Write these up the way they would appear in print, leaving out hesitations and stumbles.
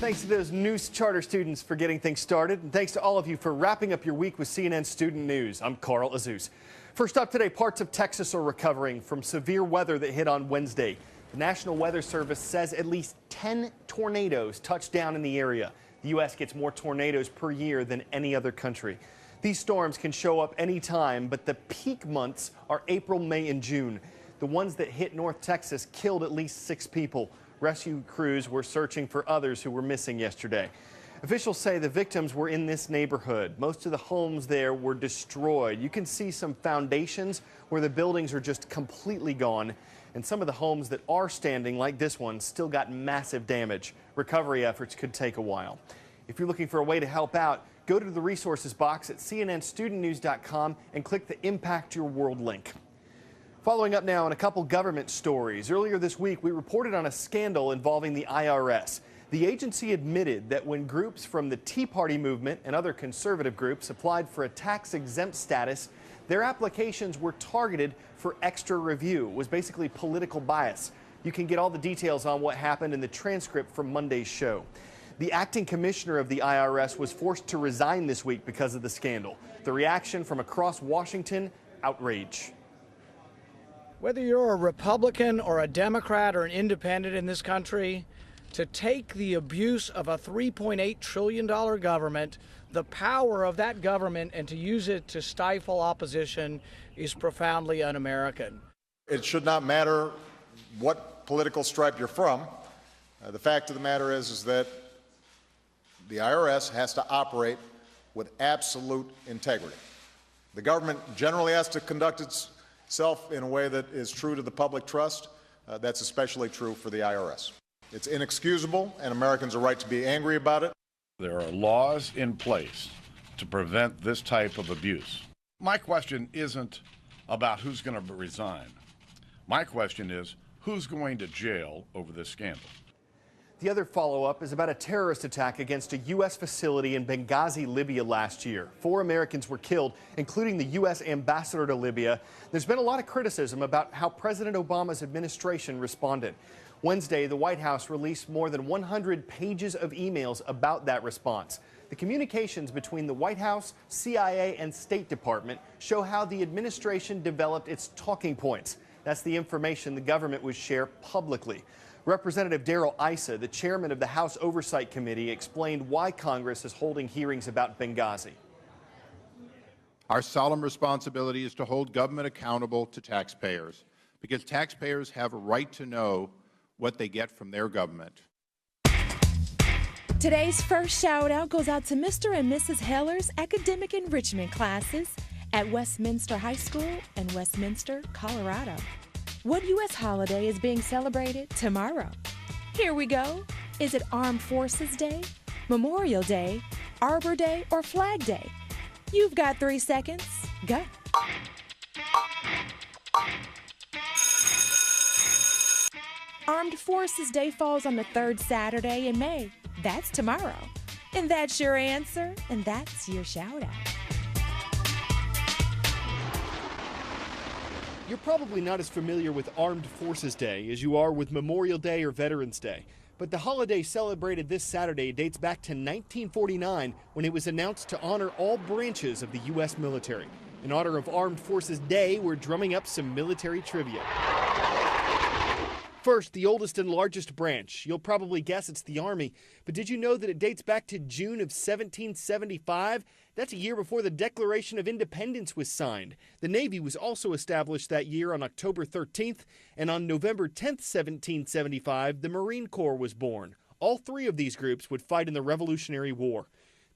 Thanks to those new charter students for getting things started, and thanks to all of you for wrapping up your week with CNN Student News. I'm Carl Azuz. First up today, parts of Texas are recovering from severe weather that hit on Wednesday. The National Weather Service says at least 10 tornadoes touched down in the area. The U.S. gets more tornadoes per year than any other country. These storms can show up anytime, but the peak months are April, May, and June. The ones that hit North Texas killed at least 6 people. Rescue crews were searching for others who were missing yesterday. Officials say the victims were in this neighborhood. Most of the homes there were destroyed. You can see some foundations where the buildings are just completely gone. And some of the homes that are standing, like this one, still got massive damage. Recovery efforts could take a while. If you're looking for a way to help out, go to the resources box at cnnstudentnews.com and click the Impact Your World link. Following up now on a couple government stories. Earlier this week, we reported on a scandal involving the IRS. The agency admitted that when groups from the Tea Party movement and other conservative groups applied for a tax-exempt status, their applications were targeted for extra review. It was basically political bias. You can get all the details on what happened in the transcript from Monday's show. The acting commissioner of the IRS was forced to resign this week because of the scandal. The reaction from across Washington, outrage. Whether you're a Republican or a Democrat or an independent in this country, to take the abuse of a $3.8 trillion government, the power of that government, and to use it to stifle opposition is profoundly un-American. It should not matter what political stripe you're from. The fact of the matter is that the IRS has to operate with absolute integrity. The government generally has to conduct itself in a way that is true to the public trust. That's especially true for the IRS. It's inexcusable, and Americans are right to be angry about it. There are laws in place to prevent this type of abuse. My question isn't about who's going to resign. My question is, who's going to jail over this scandal? The other follow-up is about a terrorist attack against a U.S. facility in Benghazi, Libya last year. 4 Americans were killed, including the U.S. ambassador to Libya. There's been a lot of criticism about how President Obama's administration responded. Wednesday, the White House released more than 100 pages of emails about that response. The communications between the White House, CIA, and State Department show how the administration developed its talking points. That's the information the government would share publicly. Representative Darrell Issa, the chairman of the House Oversight Committee, explained why Congress is holding hearings about Benghazi. Our solemn responsibility is to hold government accountable to taxpayers, because taxpayers have a right to know what they get from their government. Today's first shout out goes out to Mr. and Mrs. Heller's academic enrichment classes at Westminster High School in Westminster, Colorado. What U.S. holiday is being celebrated tomorrow? Here we go. Is it Armed Forces Day, Memorial Day, Arbor Day, or Flag Day? You've got 3 seconds. Go. Armed Forces Day falls on the 3rd Saturday in May. That's tomorrow. And that's your answer, and that's your shout out. You're probably not as familiar with Armed Forces Day as you are with Memorial Day or Veterans Day. But the holiday celebrated this Saturday dates back to 1949 when it was announced to honor all branches of the U.S. military. In honor of Armed Forces Day, we're drumming up some military trivia. First, the oldest and largest branch. You'll probably guess it's the Army, but did you know that it dates back to June of 1775? That's a year before the Declaration of Independence was signed. The Navy was also established that year on October 13th, and on November 10th, 1775, the Marine Corps was born. All 3 of these groups would fight in the Revolutionary War.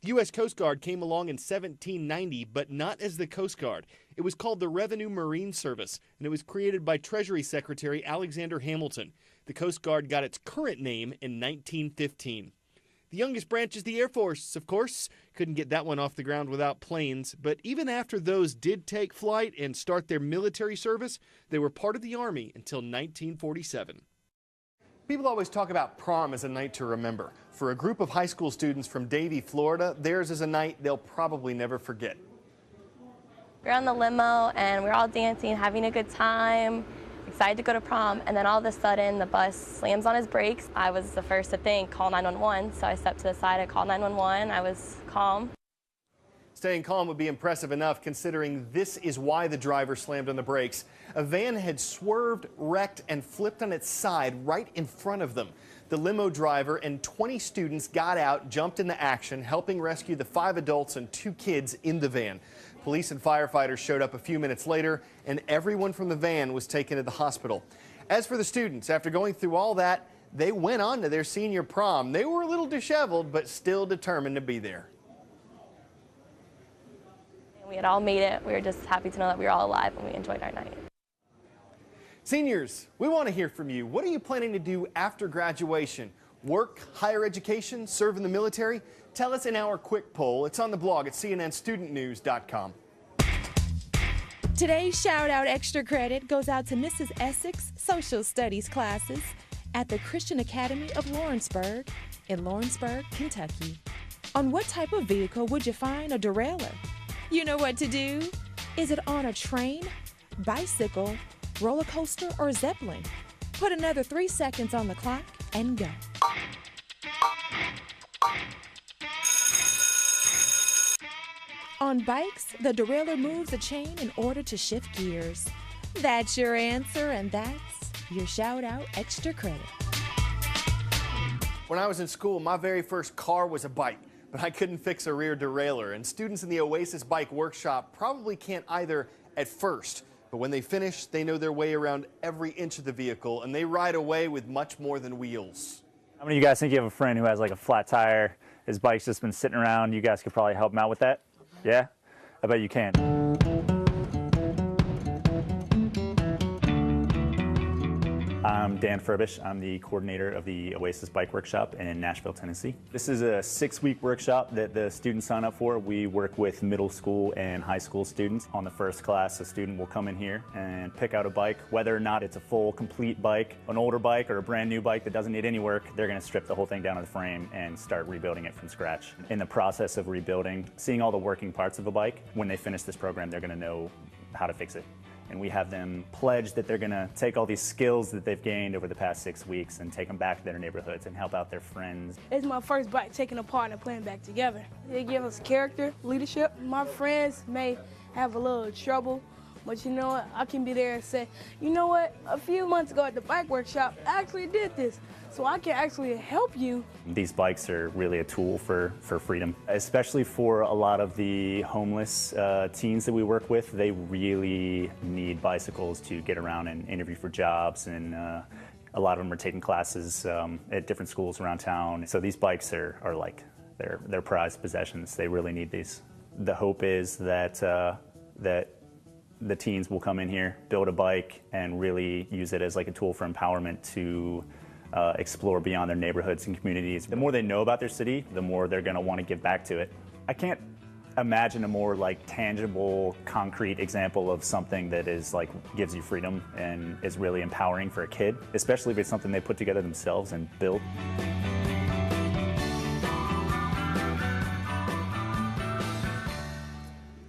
The U.S. Coast Guard came along in 1790, but not as the Coast Guard. It was called the Revenue Marine Service, and it was created by Treasury Secretary Alexander Hamilton. The Coast Guard got its current name in 1915. The youngest branch is the Air Force, of course. Couldn't get that one off the ground without planes, but even after those did take flight and start their military service, they were part of the Army until 1947. People always talk about prom as a night to remember. For a group of high school students from Davie, Florida, theirs is a night they'll probably never forget. We're on the limo and we're all dancing, having a good time, excited to go to prom, and then all of a sudden the bus slams on his brakes. I was the first to think, call 911, so I stepped to the side, I called 911, I was calm. Staying calm would be impressive enough considering this is why the driver slammed on the brakes. A van had swerved, wrecked, and flipped on its side right in front of them. The limo driver and 20 students got out, jumped into action, helping rescue the 5 adults and 2 kids in the van. Police and firefighters showed up a few minutes later, and everyone from the van was taken to the hospital. As for the students, after going through all that, they went on to their senior prom. They were a little disheveled, but still determined to be there. We had all made it. We were just happy to know that we were all alive, and we enjoyed our night. Seniors, we want to hear from you. What are you planning to do after graduation? Work, higher education, serve in the military? Tell us in our quick poll. It's on the blog at cnnstudentnews.com. Today's Shout Out Extra Credit goes out to Mrs. Essex Social Studies classes at the Christian Academy of Lawrenceburg in Lawrenceburg, Kentucky. On what type of vehicle would you find a derailleur? You know what to do. Is it on a train, bicycle, roller coaster, or zeppelin? Put another 3 seconds on the clock and go. On bikes, the derailleur moves a chain in order to shift gears. That's your answer, and that's your Shout Out Extra Credit. When I was in school, my very first car was a bike, but I couldn't fix a rear derailleur, and students in the Oasis Bike Workshop probably can't either at first. But when they finish, they know their way around every inch of the vehicle, and they ride away with much more than wheels. How many of you guys think you have a friend who has like a flat tire, his bike's just been sitting around, you guys could probably help him out with that? Yeah? I bet you can. I'm Dan Furbish. I'm the coordinator of the Oasis Bike Workshop in Nashville, Tennessee. This is a 6-week workshop that the students sign up for. We work with middle school and high school students. On the first class, a student will come in here and pick out a bike. Whether or not it's a full, complete bike, an older bike, or a brand new bike that doesn't need any work, they're going to strip the whole thing down to the frame and start rebuilding it from scratch. In the process of rebuilding, seeing all the working parts of a bike, when they finish this program, they're going to know how to fix it. And we have them pledge that they're going to take all these skills that they've gained over the past 6 weeks and take them back to their neighborhoods and help out their friends. It's my first bike taking apart and putting back together. They give us character, leadership. My friends may have a little trouble, but you know what? I can be there and say, you know what? A few months ago at the bike workshop, I actually did this. So I can actually help you. These bikes are really a tool for freedom, especially for a lot of the homeless teens that we work with. They really need bicycles to get around and interview for jobs, and a lot of them are taking classes at different schools around town. So these bikes are like they're prized possessions. They really need these. The hope is that that the teens will come in here, build a bike, and really use it as like a tool for empowerment to explore beyond their neighborhoods and communities. The more they know about their city, the more they're going to want to give back to it. I can't imagine a more like tangible, concrete example of something that is like gives you freedom and is really empowering for a kid, especially if it's something they put together themselves and build.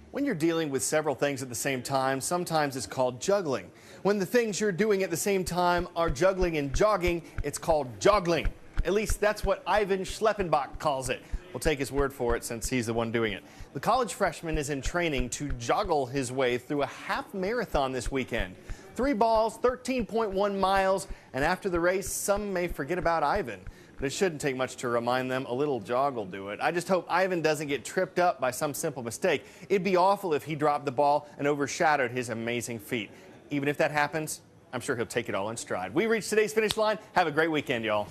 When you're dealing with several things at the same time, sometimes it's called juggling. When the things you're doing at the same time are juggling and jogging, it's called joggling. At least that's what Ivan Schleppenbach calls it. We'll take his word for it since he's the one doing it. The college freshman is in training to joggle his way through a half marathon this weekend. 3 balls, 13.1 miles, and after the race, some may forget about Ivan. But it shouldn't take much to remind them. A little jog will do it. I just hope Ivan doesn't get tripped up by some simple mistake. It'd be awful if he dropped the ball and overshadowed his amazing feat. Even if that happens, I'm sure he'll take it all in stride. We reached today's finish line. Have a great weekend, y'all.